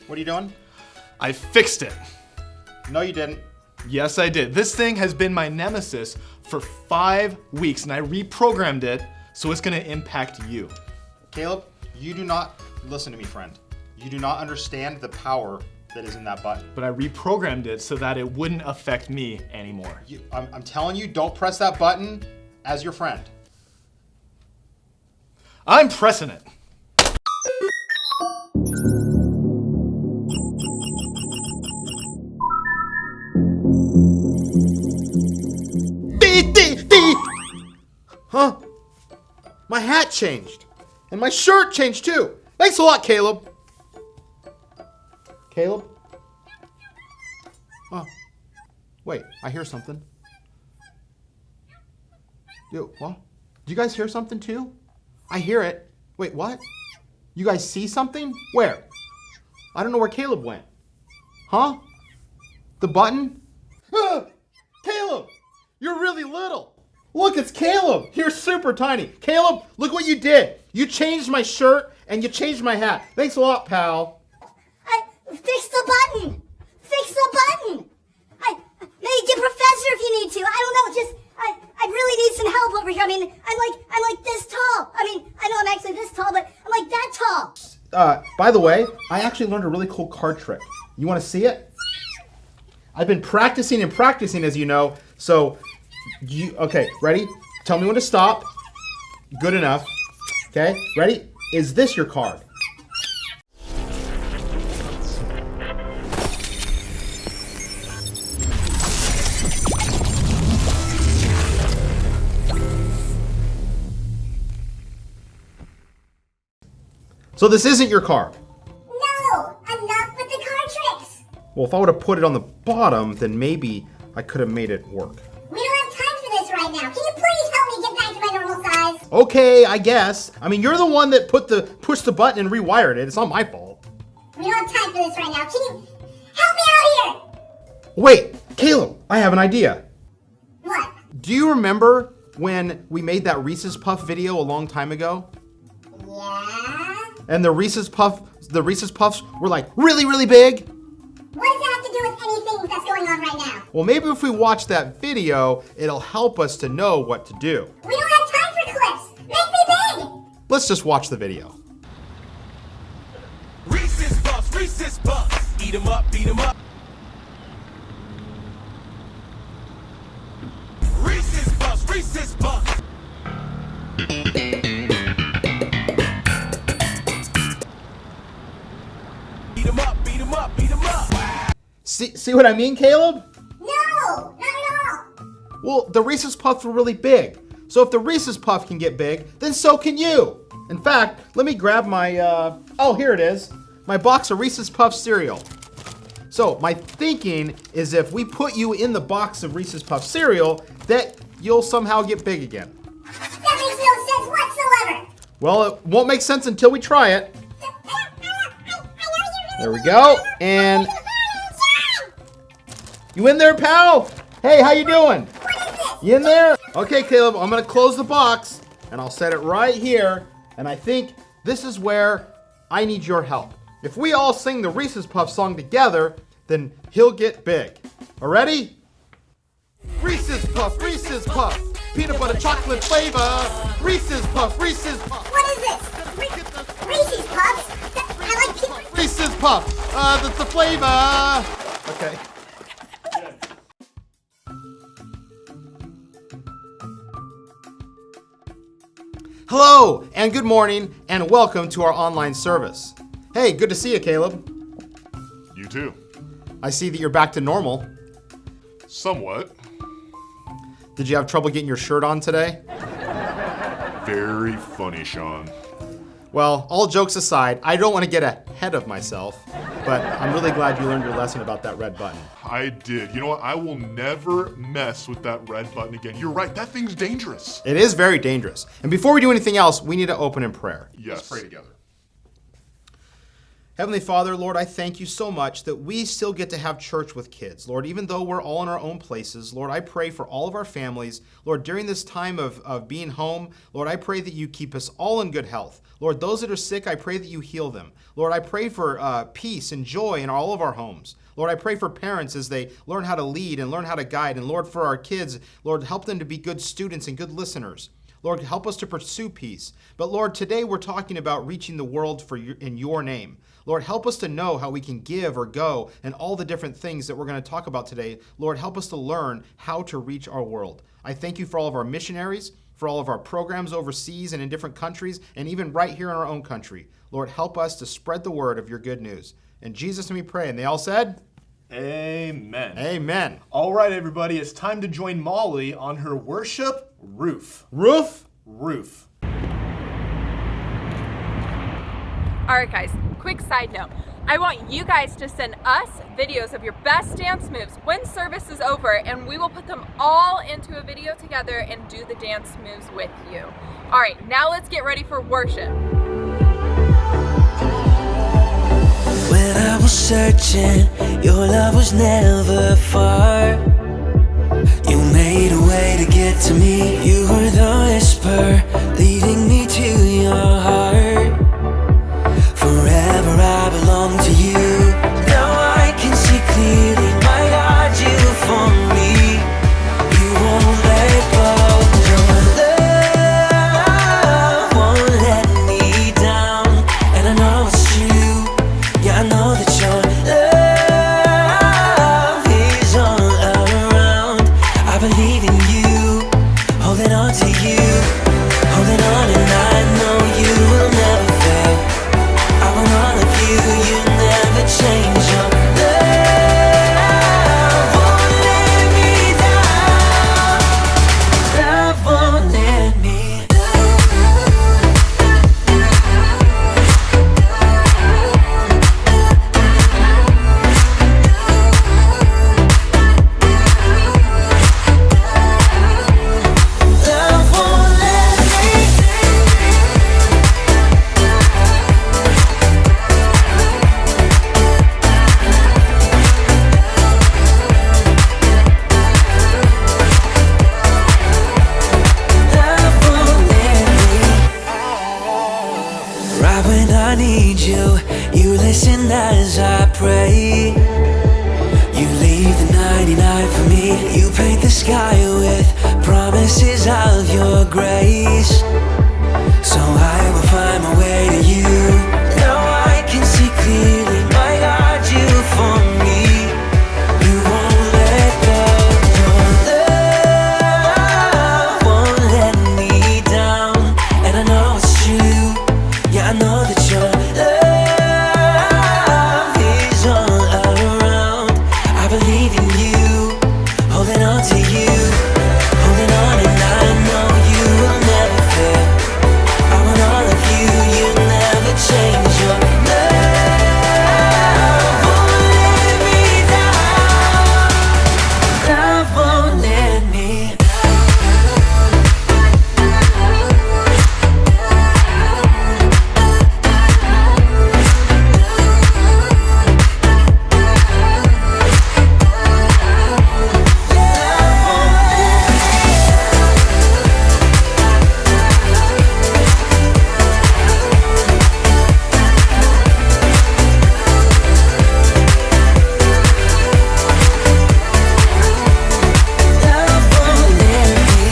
What are you doing? I fixed it. No, you didn't. Yes, I did. This thing has been my nemesis for 5 weeks, and I reprogrammed it so it's gonna impact you. Caleb, you do not, listen to me, friend. You do not understand the power that is in that button. But I reprogrammed it so that it wouldn't affect me anymore. I'm telling you, don't press that button as your friend. I'm pressing it. Huh? My hat changed. And my shirt changed too. Thanks a lot, Caleb. Caleb? Oh. Wait, I hear something. Yo, what? Do you guys hear something too? I hear it. Wait, what? You guys see something? Where? I don't know where Caleb went. Huh? The button? Caleb! You're really little. Look, it's Caleb. You're super tiny. Caleb, look what you did. You changed my shirt and you changed my hat. Thanks a lot, pal. Fix the button. Fix the button. Maybe get professor if you need to. I don't know. Just I really need some help over here. I mean, I'm like this tall. I mean, I know I'm actually this tall, but I'm like that tall. By the way, I actually learned a really cool card trick. You want to see it? I've been practicing and practicing, as you know. So, okay, ready? Tell me when to stop. Good enough. Okay, ready? Is this your card? So this isn't your card. No, enough with the card tricks. Well, if I would have put it on the bottom, then maybe I could have made it work. We don't have time for this right now. Can you please help me get back to my normal size? Okay, I guess. I mean, you're the one that pushed the button and rewired it. It's not my fault. We don't have time for this right now. Can you help me out here? Wait, Caleb, I have an idea. What? Do you remember when we made that Reese's Puff video a long time ago? Yeah? And the Reese's Puffs were like really, really big? What does that have to do with anything that's going on right now? Well, maybe if we watch that video, it'll help us to know what to do. We don't have time for clips. Make me big. Let's just watch the video. Reese's Puffs, eat 'em up, beat 'em up. Reese's Puffs. Beat 'em up. See what I mean, Caleb? No, not at all. Well, the Reese's Puffs were really big. So if the Reese's Puff can get big, then so can you. In fact, let me grab my, oh, here it is. My box of Reese's Puff cereal. So my thinking is if we put you in the box of Reese's Puff cereal, that you'll somehow get big again. That makes no sense whatsoever. Well, it won't make sense until we try it. There we go. And you in there, pal? Hey, how you doing? What is this? You in there? Okay, Caleb, I'm gonna close the box and I'll set it right here. And I think this is where I need your help. If we all sing the Reese's Puff song together, then he'll get big. All ready? Reese's Puff, peanut butter chocolate flavor. Reese's Puff. What is this? Reese's Puffs? I like peanut. Reese's Puff, that's the flavor. Okay. Hello, and good morning, and welcome to our online service. Hey, good to see you, Caleb. You too. I see that you're back to normal. Somewhat. Did you have trouble getting your shirt on today? Very funny, Sean. Well, all jokes aside, I don't want to get ahead of myself, but I'm really glad you learned your lesson about that red button. I did. You know what? I will never mess with that red button again. You're right. That thing's dangerous. It is very dangerous. And before we do anything else, we need to open in prayer. Yes. Let's pray together. Heavenly Father, Lord, I thank you so much that we still get to have church with kids. Lord, even though we're all in our own places, Lord, I pray for all of our families. Lord, during this time of being home, Lord, I pray that you keep us all in good health. Lord, those that are sick, I pray that you heal them. Lord, I pray for peace and joy in all of our homes. Lord, I pray for parents as they learn how to lead and learn how to guide. And Lord, for our kids, Lord, help them to be good students and good listeners. Lord, help us to pursue peace. But Lord, today we're talking about reaching the world in your name. Lord, help us to know how we can give or go and all the different things that we're going to talk about today. Lord, help us to learn how to reach our world. I thank you for all of our missionaries, for all of our programs overseas and in different countries, and even right here in our own country. Lord, help us to spread the word of your good news. In Jesus' name we pray. And they all said, Amen. Amen. All right, everybody, it's time to join Molly on her worship roof. Roof? Roof. All right, guys, quick side note. I want you guys to send us videos of your best dance moves when service is over, and we will put them all into a video together and do the dance moves with you. All right, now let's get ready for worship. When I was searching, your love was never far. You made a way to get to me. You were the whisper leading me to your heart. Forever I belong to you. Now I can see clearly, my God, you for me. You won't let go. Your love won't let me down. And I know it's true. Yeah, I know that your love is all around. I believe in you, holding on to you, holding on, and I know you will never fail. I want all of you, you never change. Your love won't let me down. Love won't let me Love won't let me Love won't let me. Right when I need you, you listen as I pray. You leave the 99 for me. You paint the sky with promises of your grace. So I will find my way to you. Now I can see clearly, my God, you for me. You won't let go. Your love won't let me down. And I know it's true. Yeah, I know that your love is all around. I believe in you, holding on to you, holding on, and I know you will never fail. I want all of you, you never change. Your love won't let me down. Love won't let me. Love won't let me.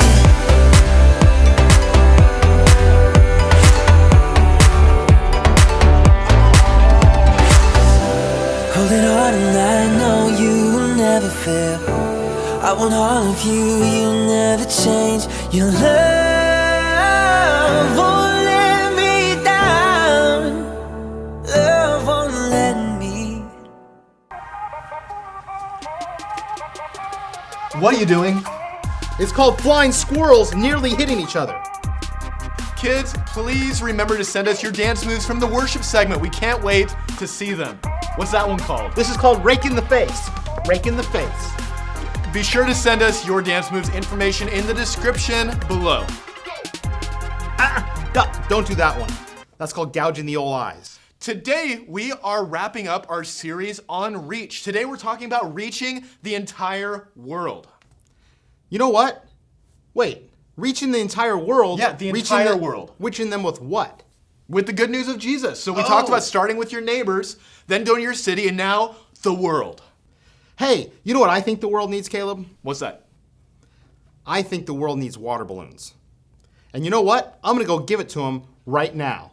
Holding on, and I know you will never fail. I want all of you, you'll never change. Your love won't let me down. Love won't let me. What are you doing? It's called flying squirrels nearly hitting each other. Kids, please remember to send us your dance moves from the worship segment. We can't wait to see them. What's that one called? This is called rake in the face. Rake in the face. Be sure to send us your dance moves information in the description below. Don't do that one. That's called gouging the old eyes. Today, we are wrapping up our series on reach. Today, we're talking about reaching the entire world. You know what? Wait, reaching the entire world? Yeah, the reaching entire world. Reaching them with what? With the good news of Jesus. So we talked about starting with your neighbors, then going to your city, and now the world. Hey, you know what I think the world needs, Caleb? What's that? I think the world needs water balloons. And you know what? I'm gonna go give it to them right now.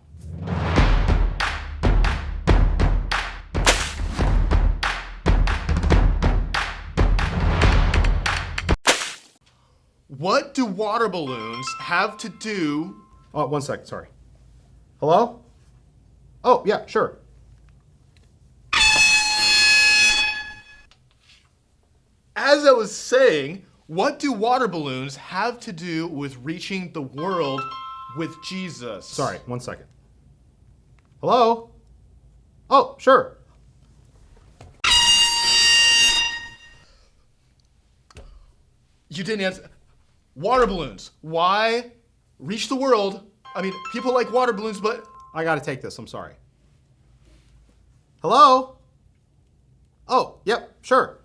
What do water balloons have to do? Oh, 1 second, sorry. Hello? Oh, yeah, sure. As I was saying, what do water balloons have to do with reaching the world with Jesus? Sorry, 1 second. Hello? Oh, sure. You didn't answer. Water balloons. Why reach the world? I mean, people like water balloons, but I gotta take this, I'm sorry. Hello? Oh, yep, sure.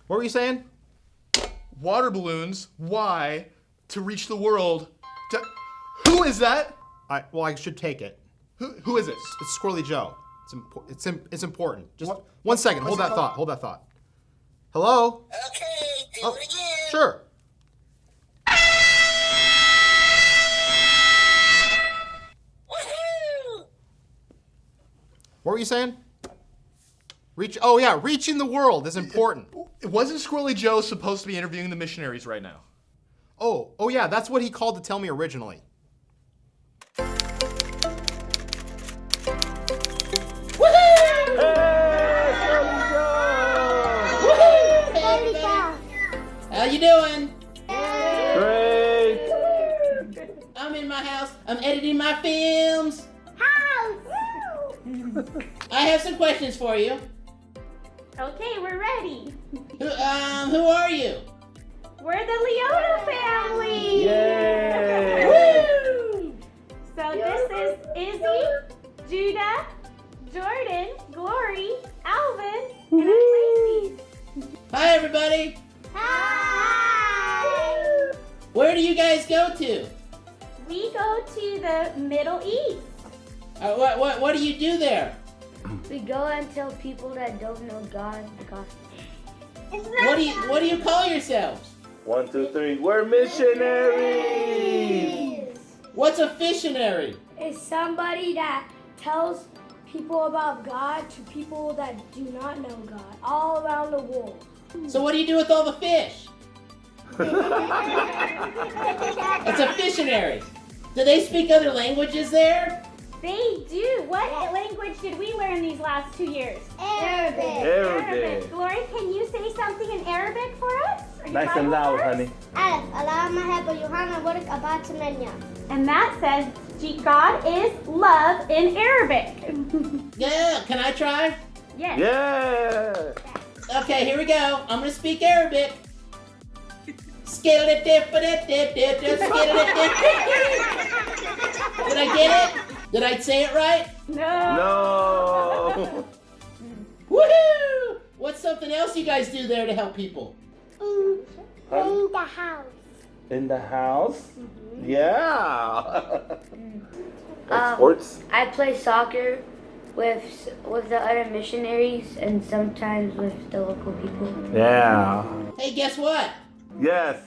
What were you saying? water balloons. Why? To reach the world. Who is that? Well, I should take it. Who is it? It's Squirrely Joe. It's important. Just 1 second. Hold that thought. Hold that thought. Hello? Okay, do it again. Sure. Woohoo! What were you saying? Reaching the world is important. Wasn't Squirrely Joe supposed to be interviewing the missionaries right now? Oh yeah, that's what he called to tell me originally. How you doing? Great. I'm in my house. I'm editing my films. I have some questions for you. Okay, we're ready. Who are you? We're the Leota family. Yay! Woo! So this is Izzy, Judah, Jordan, Glory, Alvin, and I'm Lacey. Hi, everybody. Hi. Where do you guys go to? We go to the Middle East. What do you do there? We go and tell people that don't know God the gospel. What do you call yourselves? 1, 2, 3. We're missionaries. What's a fissionary? It's somebody that tells people about God to people that do not know God all around the world. So what do you do with all the fish? It's a fissionary. Do they speak other languages there? They do. What language did we learn these last 2 years? Arabic. Glory, can you say something in Arabic for us? Nice and loud, honey. And that says, God is love in Arabic. Yeah, can I try? Yes. Yeah. Okay, here we go. I'm gonna speak Arabic. Did I get it? Did I say it right? No. Woohoo! What's something else you guys do there to help people? In the house. In the house? Mm-hmm. Yeah. Sports? I play soccer with the other missionaries and sometimes with the local people. Yeah. Hey, guess what? Yes.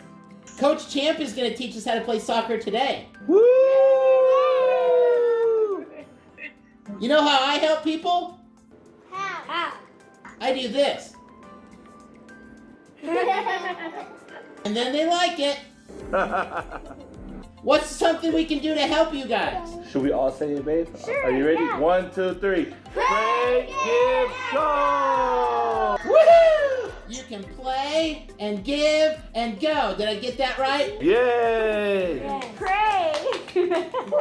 Coach Champ is going to teach us how to play soccer today. Woo! You know how I help people? How? I do this. And then they like it. What's something we can do to help you guys? Should we all say it, babe? Sure, Are you ready? yeah. 1, 2, 3. Pray, give, go! Woohoo! You can play and give and go. Did I get that right? Yay! Pray.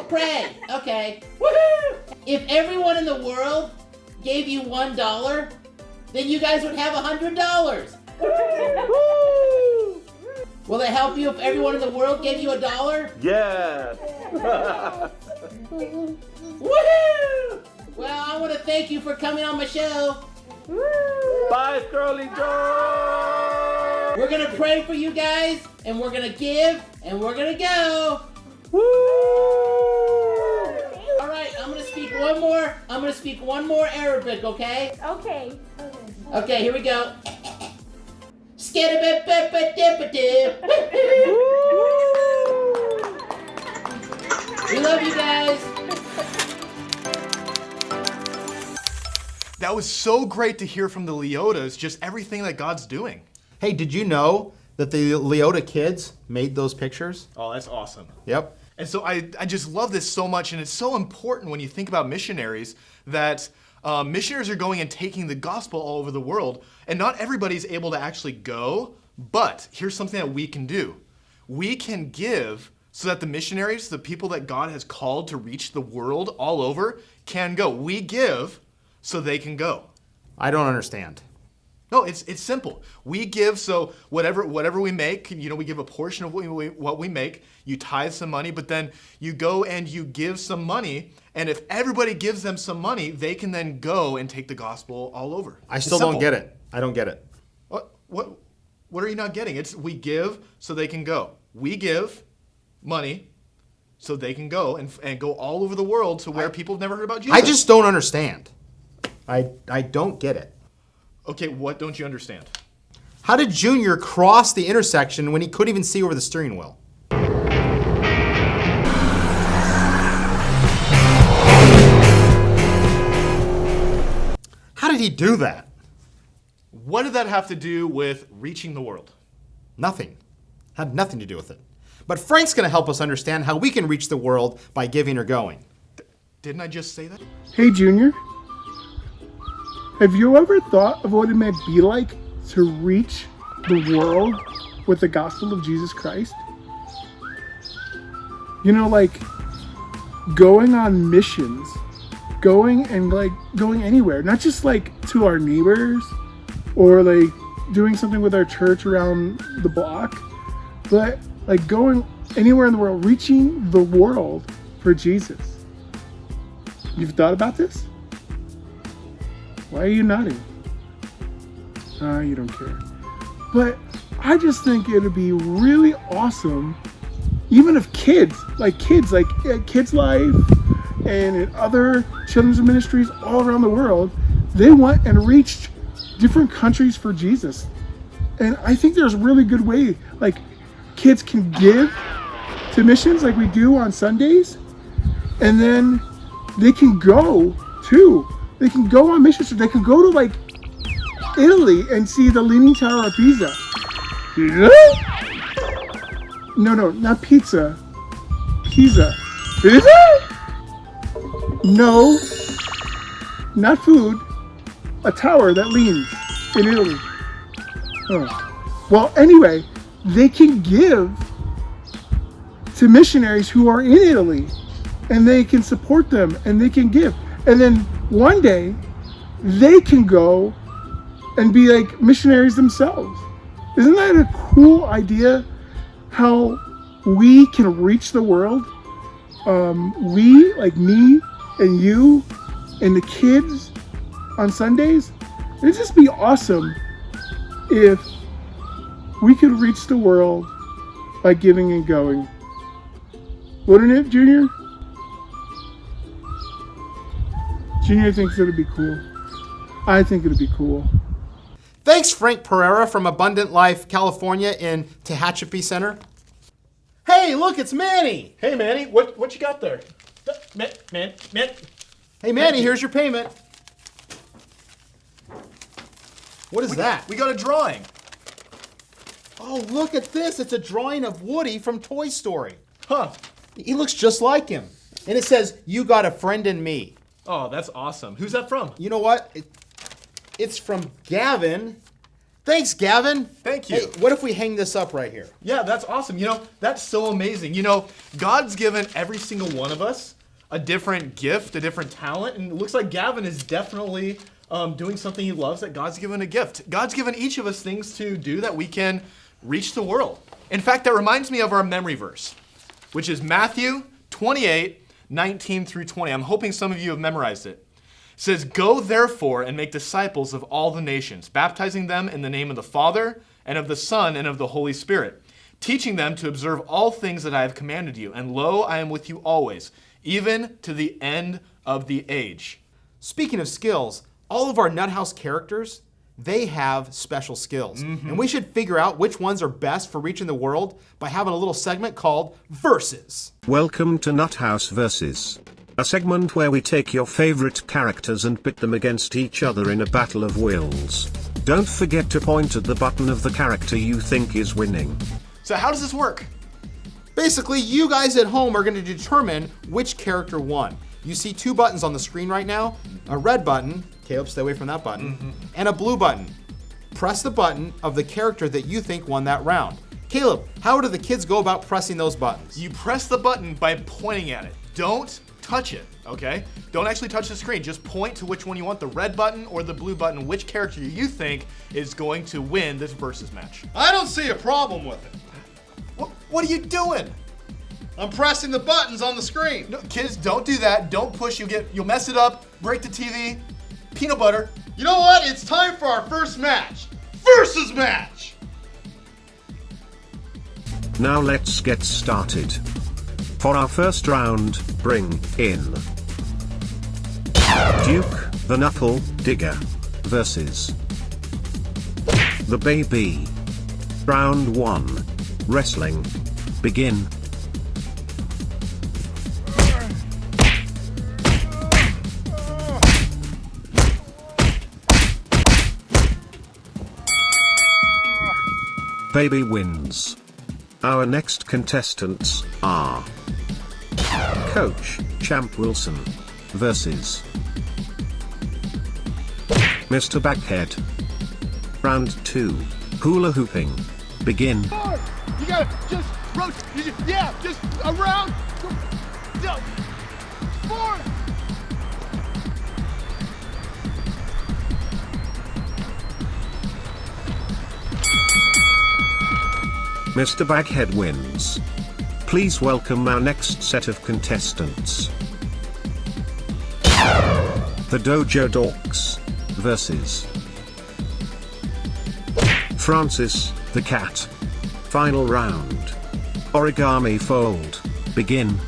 Pray. Okay. Woohoo! If everyone in the world gave you $1, then you guys would have $100. Will it help you if everyone in the world gave you $1? Yes. Woohoo! Well, I want to thank you for coming on my show. Bye, Curly Joe. We're going to pray for you guys, and we're going to give, and we're going to go. Woo! All right, I'm going to speak one more. I'm going to speak one more Arabic, okay? Okay. Okay, here we go. We love you guys. That was so great to hear from the Leotas, just everything that God's doing. Hey, did you know that the Leota kids made those pictures? Oh, that's awesome. Yep. And so I just love this so much, and it's so important when you think about missionaries that missionaries are going and taking the gospel all over the world, and not everybody's able to actually go, but here's something that we can do. We can give so that the missionaries, the people that God has called to reach the world all over, can go. We give so they can go. I don't understand. No, it's simple. We give, so whatever we make, we give a portion of what we make. You tithe some money, but then you go and you give some money, and if everybody gives them some money, they can then go and take the gospel all over. I still don't get it. I don't get it. What are you not getting? It's we give so they can go. We give money so they can go and go all over the world to where people have never heard about Jesus. I just don't understand. I don't get it. Okay, what don't you understand? How did Junior cross the intersection when he couldn't even see over the steering wheel? How did he do that? What did that have to do with reaching the world? Nothing. Had nothing to do with it. But Frank's going to help us understand how we can reach the world by giving or going. Didn't I just say that? Hey, Junior. Have you ever thought of what it might be like to reach the world with the gospel of Jesus Christ? Like going on missions, going anywhere, not just to our neighbors or doing something with our church around the block, but going anywhere in the world, reaching the world for Jesus. You've thought about this? Why are you nodding? You don't care. But I just think it'd be really awesome, even if Kids Life and in other children's ministries all around the world, they went and reached different countries for Jesus. And I think there's a really good way, kids can give to missions like we do on Sundays, and then they can go too. They can go on missions. They can go to Italy and see the Leaning Tower of Pisa. No, not pizza. Pisa. Pizza? No, not food. A tower that leans in Italy. Oh. Well, anyway, they can give to missionaries who are in Italy, and they can support them, and they can give. And then one day, they can go and be missionaries themselves. Isn't that a cool idea? How we can reach the world? We, me and you and the kids on Sundays. It'd just be awesome if we could reach the world by giving and going. Wouldn't it, Junior? Junior thinks it'd be cool. I think it'd be cool. Thanks, Frank Pereira from Abundant Life, California in Tehachapi Center. Hey, look, it's Manny. Hey, Manny, what you got there? Man. Hey, Manny, here's your payment. What is that? We got a drawing. Oh, look at this. It's a drawing of Woody from Toy Story. Huh. He looks just like him. And it says, "You got a friend in me." Oh, that's awesome. Who's that from? You know what? It's from Gavin. Thanks, Gavin. Thank you. Hey, what if we hang this up right here? Yeah, that's awesome. That's so amazing. God's given every single one of us a different gift, a different talent, and it looks like Gavin is definitely doing something he loves, that God's given a gift. God's given each of us things to do that we can reach the world. In fact, that reminds me of our memory verse, which is Matthew 28:19 through 20. I'm hoping some of you have memorized it. It says, "Go therefore and make disciples of all the nations, baptizing them in the name of the Father and of the Son and of the Holy Spirit, teaching them to observe all things that I have commanded you. And lo, I am with you always, even to the end of the age." Speaking of skills, all of our Nut House characters, they have special skills. And we should figure out which ones are best for reaching the world by having a little segment called Verses. Welcome to Nut House Versus, a segment where we take your favorite characters and pit them against each other in a battle of wills. Don't forget to point at the button of the character you think is winning. So how does this work? Basically, you guys at home are going to determine which character won. You see two buttons on the screen right now, a red button, Caleb, stay away from that button, and a blue button. Press the button of the character that you think won that round. Caleb, how do the kids go about pressing those buttons? You press the button by pointing at it. Don't touch it, okay? Don't actually touch the screen. Just point to which one you want, the red button or the blue button, which character you think is going to win this versus match. I don't see a problem with it. What are you doing? I'm pressing the buttons on the screen. No, kids, don't do that. Don't push. You'll mess it up, break the TV. Peanut butter. You know what? It's time for our first match. Versus match! Now let's get started. For our first round, bring in Duke, the Knuckle Digger, versus the Baby. Round 1. Wrestling. Begin. Baby wins. Our next contestants are Coach Champ Wilson versus Mr. Backhead. Round 2. Hula hooping. Begin. Forward. You gotta just rotate. Yeah, just around. Forward. Mr. Baghead wins. Please welcome our next set of contestants. The Dojo Dorks versus Francis the Cat. Final round. Origami fold. Begin.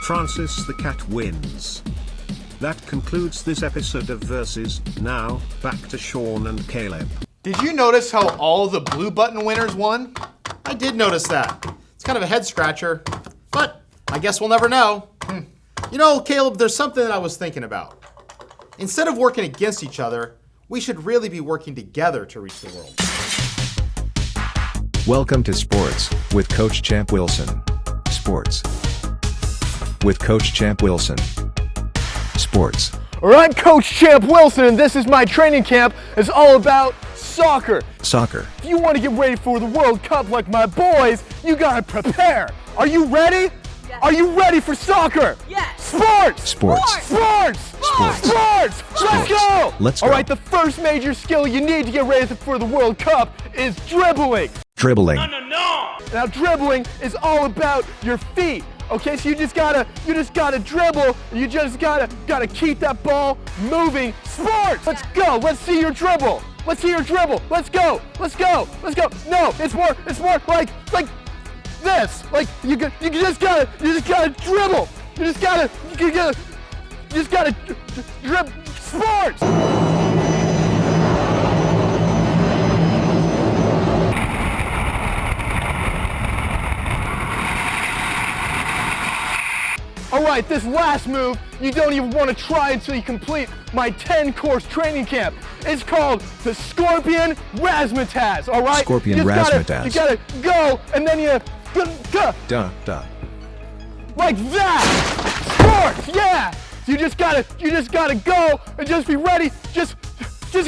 Francis the Cat wins. That concludes this episode of Versus. Now, back to Sean and Caleb. Did you notice how all the blue button winners won? I did notice that. It's kind of a head scratcher, but I guess we'll never know. You know, Caleb, there's something that I was thinking about. Instead of working against each other, we should really be working together to reach the world. Welcome to Sports with Coach Champ Wilson. Sports with Coach Champ Wilson. Sports. All right, Coach Champ Wilson, and this is my training camp. It's all about soccer. Soccer. If you want to get ready for the World Cup like my boys, you gotta prepare. Are you ready? Yes. Are you ready for soccer? Yes. Sports. Sports. Sports. Sports. Sports. Let's go. Let's go. All right, the first major skill you need to get ready for the World Cup is dribbling. Dribbling. No. Now dribbling is all about your feet. Okay, so you just gotta dribble. You just gotta keep that ball moving. Sports. Let's go. Let's see your dribble. Let's see your dribble. Let's go. Let's go. Let's go. No, it's more like this. Like you just gotta dribble. You just gotta dribble. Sports. All right, this last move, you don't even want to try until you complete my 10-course training camp. It's called the Scorpion Razzmatazz, all right? Scorpion You just Razzmatazz. You gotta go, and then you go. Duh. Like that! Sports, yeah! You just gotta go and just be ready. Just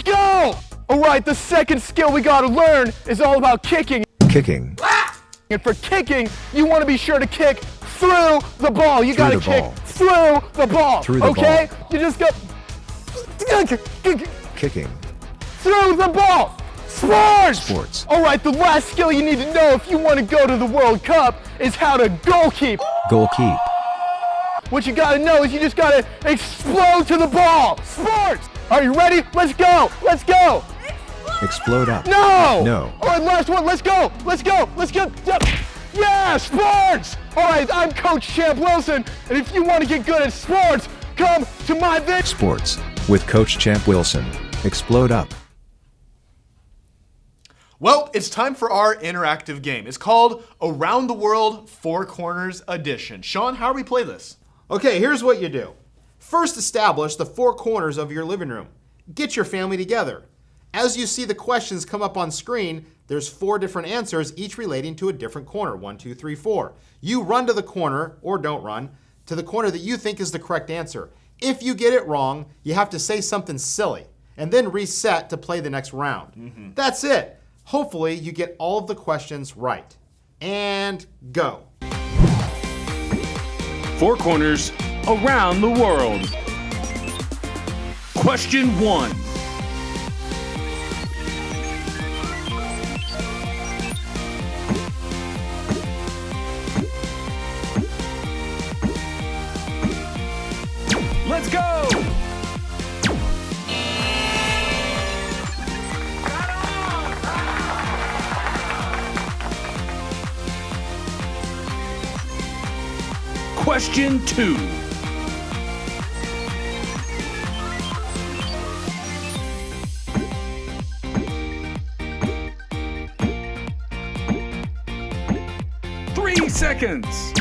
go! All right, the second skill we gotta learn is all about kicking. Kicking. And for kicking, you want to be sure to kick through the ball. You gotta kick through the ball. Through the okay? ball. You just go Kicking. through the ball. Sports. All right, the last skill you need to know if you want to go to the World Cup is how to goal keep. Goal keep. What you gotta know is you just gotta explode to the ball. Sports. Are you ready? Let's go. Explode up. No. All right, last one. Let's go. Yeah, sports. All right, I'm Coach Champ Wilson, and if you want to get good at sports, come to my video. Sports with Coach Champ Wilson. Explode up. Well, it's time for our interactive game. It's called Around the World Four Corners Edition. Sean, how do we play this? Okay, here's what you do. First, establish the four corners of your living room. Get your family together. As you see the questions come up on screen, there's 4 different answers, each relating to a different corner. 1, 2, 3, 4. You run to the corner, or don't run, to the corner that you think is the correct answer. If you get it wrong, you have to say something silly, and then reset to play the next round. That's it. Hopefully, you get all of the questions right. And go. 4 corners around the world. Question 1. Let's go! Question 2. Three seconds.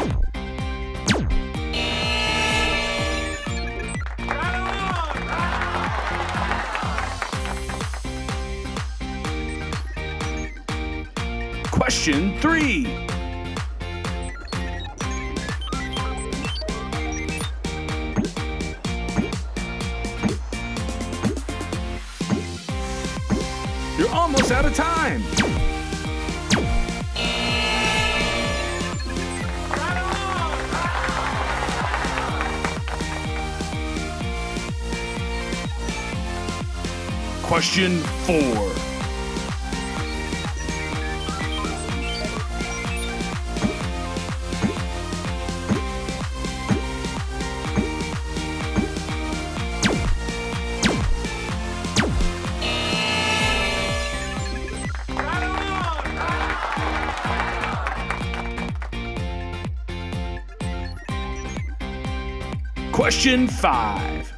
Question 3. You're almost out of time. Question 4. Question 5.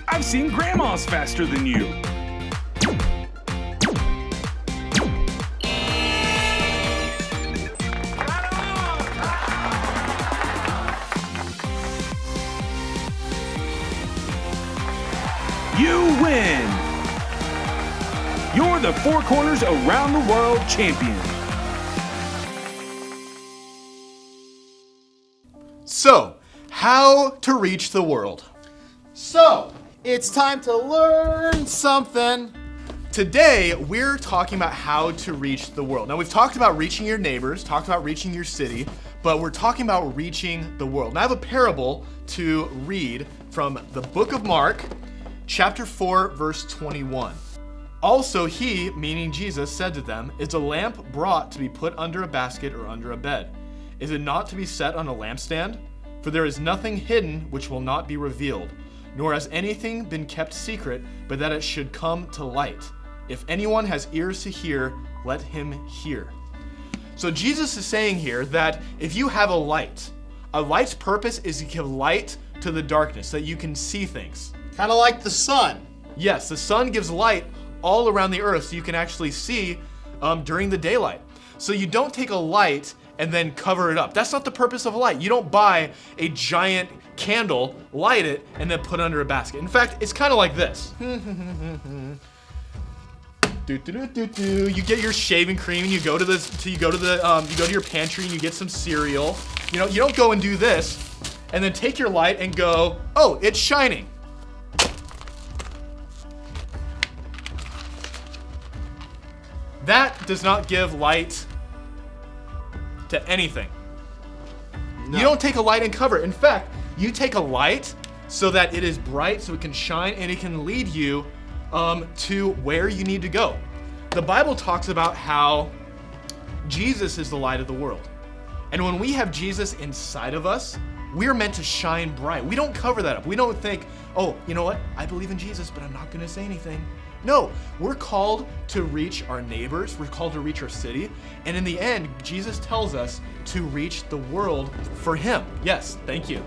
I've seen grandmas faster than you. You win! You're the Four Corners Around the World champion. So, how to reach the world. So, it's time to learn something. Today, we're talking about how to reach the world. Now, we've talked about reaching your neighbors, talked about reaching your city, but we're talking about reaching the world. Now, I have a parable to read from the book of Mark, chapter 4, verse 21. Also he, meaning Jesus, said to them, "Is a lamp brought to be put under a basket or under a bed? Is it not to be set on a lampstand? For there is nothing hidden which will not be revealed, nor has anything been kept secret, but that it should come to light. If anyone has ears to hear, let him hear." So Jesus is saying here that if you have a light's purpose is to give light to the darkness, so that you can see things. Kind of like the sun. Yes, the sun gives light all around the earth so you can actually see during the daylight. So you don't take a light and then cover it up. That's not the purpose of a light. You don't buy a giant candle, light it, and then put it under a basket. In fact, it's kind of like this. You get your shaving cream and you go to your pantry and you get some cereal. You don't go and do this and then take your light and go, oh, it's shining. That does not give light to anything. No. You don't take a light and cover it. In fact, you take a light so that it is bright, so it can shine, and it can lead you to where you need to go. The Bible talks about how Jesus is the light of the world. And when we have Jesus inside of us, we're meant to shine bright. We don't cover that up. We don't think, oh, you know what? I believe in Jesus, but I'm not going to say anything. No, we're called to reach our neighbors. We're called to reach our city. And in the end, Jesus tells us to reach the world for him. Yes, thank you.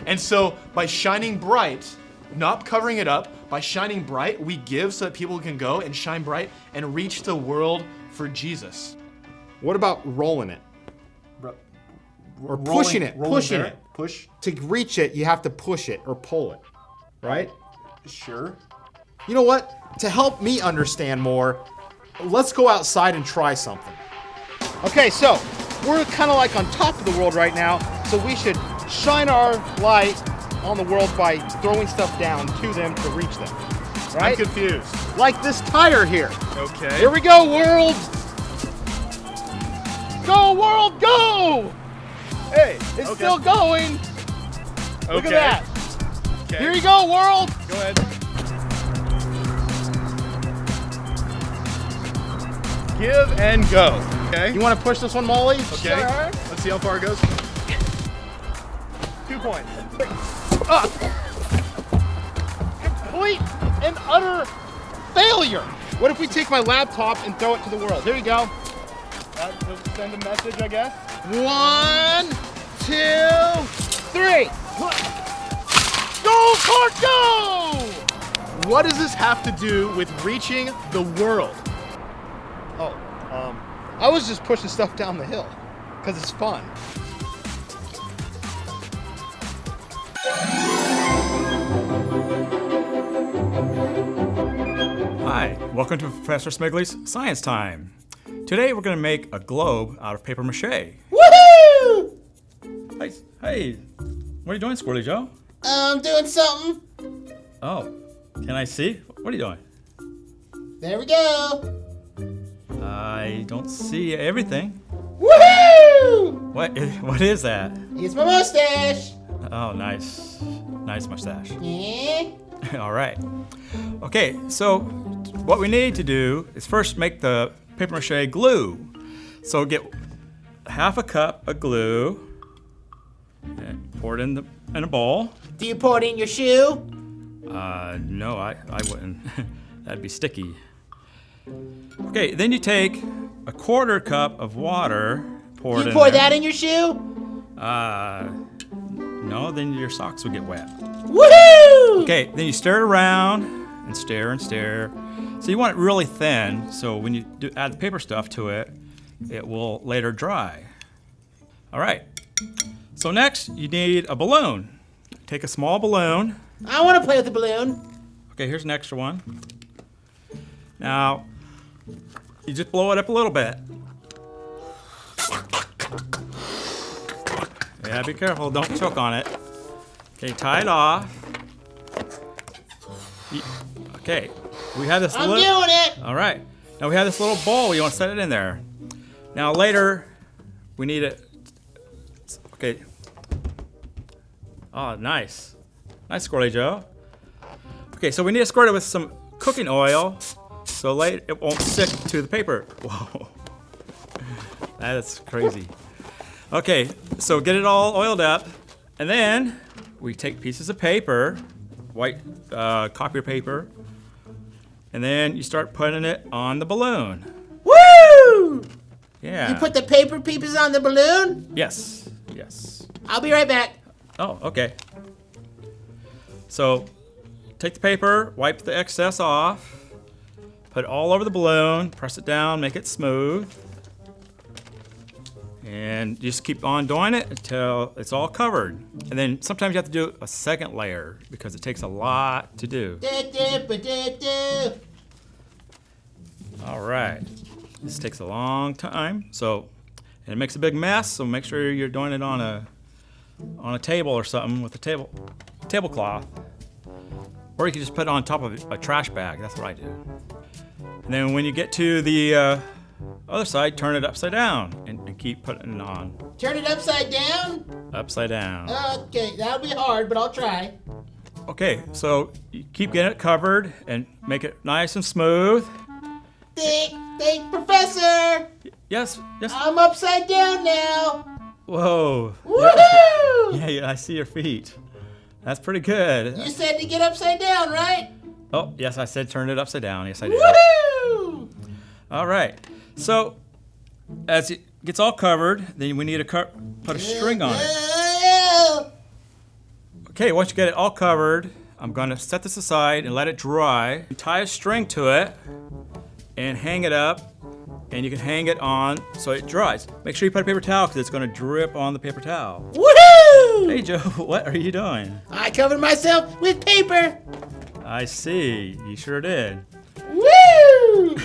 And so by shining bright, not covering it up, by shining bright, we give so that people can go and shine bright and reach the world for Jesus. What about rolling it? Or pushing it. Push. To reach it, you have to push it or pull it, right? Sure. You know what? To help me understand more, let's go outside and try something. Okay, so we're kind of like on top of the world right now, so we should shine our light on the world by throwing stuff down to them to reach them, right? I'm confused. Like this tire here. Okay. Here we go, world! Go, world, go! Hey, it's still going. Look at that. Okay. Here you go, world. Go ahead. Give and go. Okay. You want to push this one, Molly? Okay. Sure. Let's see how far it goes. 2 points. Complete and utter failure. What if we take my laptop and throw it to the world? Here you go. That will send a message, I guess. 1, 2, 3. Go, Clark, go! What does this have to do with reaching the world? Oh, I was just pushing stuff down the hill because it's fun. Hi, welcome to Professor Smigley's Science Time. Today we're going to make a globe out of paper mache. Woohoo! Hey, what are you doing, Squirrely Joe? I'm doing something. Oh, can I see? What are you doing? There we go. I don't see everything. Woohoo! What is that? It's my mustache. Oh, nice. Nice mustache. Yeah. All right. Okay, so what we need to do is first make the paper mache glue. So get half a cup of glue and pour it in a bowl. Do you pour it in your shoe? No, I wouldn't. That'd be sticky. Okay, then you take a quarter cup of water, pour it in. You pour there. that in your shoe? No, then your socks would get wet. Woohoo! Okay, then you stir it around and stir and stir. So you want it really thin, so when you add the paper stuff to it, it will later dry. All right, so next you need a balloon. Take a small balloon. I want to play with the balloon. Okay, here's an extra one. Now, you just blow it up a little bit. Yeah, be careful, don't choke on it. Okay, tie it off. Okay, we have this I'm doing it! All right, now we have this little bowl, you want to set it in there. Now later, we need it. Okay. Oh, nice. Nice, Squirrely Joe. Okay, so we need to squirt it with some cooking oil so late it won't stick to the paper. Whoa. That is crazy. Okay, so get it all oiled up, and then we take pieces of paper, white copier paper, and then you start putting it on the balloon. Woo! Yeah. You put the paper pieces on the balloon? Yes, yes. I'll be right back. Oh, okay. So take the paper, wipe the excess off, Put it all over the balloon, press it down, make it smooth. And just keep on doing it until it's all covered. And then sometimes you have to do a second layer because it takes a lot to do. All right, this takes a long time. So, and it makes a big mess, so make sure you're doing it on a table or something with a tablecloth. Or you can just put it on top of a trash bag, that's what I do. And then when you get to the other side, turn it upside down and keep putting it on. Turn it upside down? Upside down. Okay, that'll be hard, but I'll try. Okay, so you keep getting it covered and make it nice and smooth. Think, Professor! Yes. I'm upside down now. Whoa. Woohoo! Yeah, I see your feet. That's pretty good. You said to get upside down, right? Oh, yes, I said turn it upside down. Yes, I did. Woohoo! All right. So, as it gets all covered, then we need to put a string on it. Okay, once you get it all covered, I'm going to set this aside and let it dry. Tie a string to it and hang it up, and you can hang it on so it dries. Make sure you put a paper towel because it's going to drip on the paper towel. Woohoo! Hey, Joe, what are you doing? I covered myself with paper. I see. You sure did. Woo!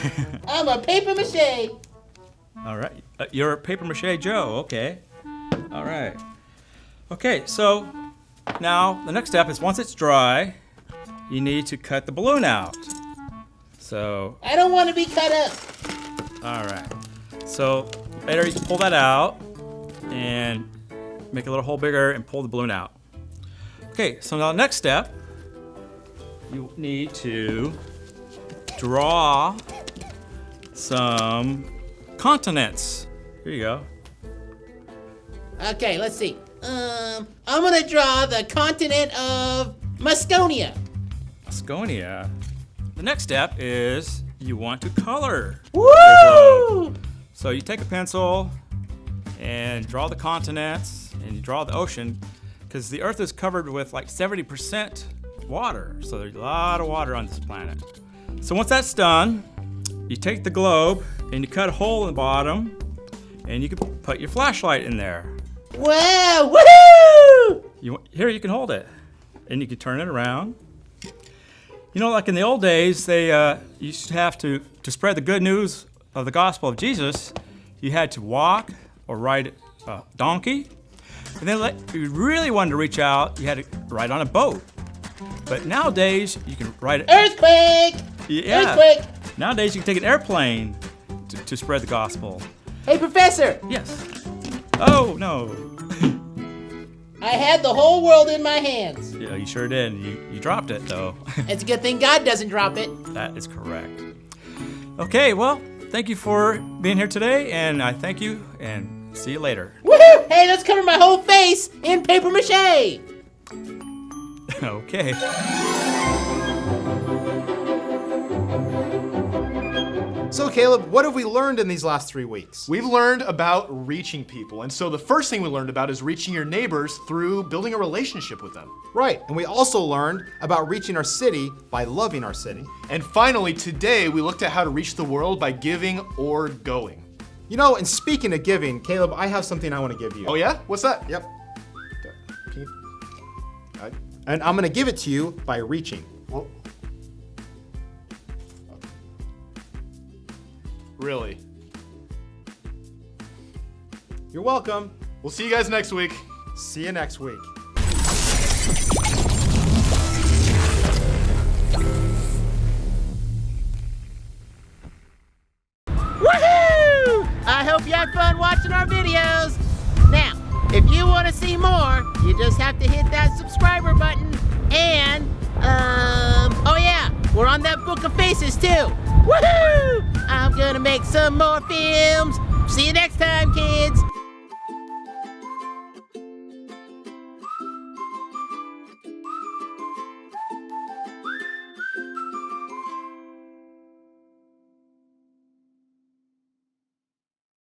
I'm a paper mache. All right. You're a paper mache Joe. Okay. All right. Okay, so now the next step is once it's dry, you need to cut the balloon out. So. I don't want to be cut up. All right. So later you can pull that out and make a little hole bigger and pull the balloon out. Okay, so now the next step, you need to draw some continents. Here you go. Okay, let's see. I'm gonna draw the continent of Musconia. Musconia. The next step is you want to color. Woo! So you take a pencil and draw the continents and you draw the ocean because the Earth is covered with like 70% water. So there's a lot of water on this planet. So once that's done, you take the globe and you cut a hole in the bottom and you can put your flashlight in there. Wow! Woohoo! Here you can hold it and you can turn it around. You know, like in the old days, they used to have to spread the good news of the gospel of Jesus, you had to walk or ride a donkey. And then if you really wanted to reach out, you had to ride on a boat. But nowadays, you can ride it. Earthquake! Yeah. Earthquake! Nowadays, you can take an airplane to spread the gospel. Hey, Professor! Yes. Oh, no. I had the whole world in my hands. Yeah, you sure did. You dropped it, though. It's a good thing God doesn't drop it. That is correct. Okay, well, thank you for being here today, and I thank you, and see you later. Woohoo! Hey, let's cover my whole face in paper mache. Okay. So Caleb, what have we learned in these last 3 weeks? We've learned about reaching people. And so the first thing we learned about is reaching your neighbors through building a relationship with them. Right, and we also learned about reaching our city by loving our city. And finally, today we looked at how to reach the world by giving or going. You know, and speaking of giving, Caleb, I have something I want to give you. Oh yeah? What's that? Yep. And I'm gonna give it to you by reaching. Really? You're welcome. We'll see you guys next week. See you next week. Woohoo! I hope you had fun watching our videos. Now, if you want to see more, you just have to hit that subscriber button. And, oh yeah, we're on that Book of Faces too. Woohoo! I'm gonna make some more films. See you next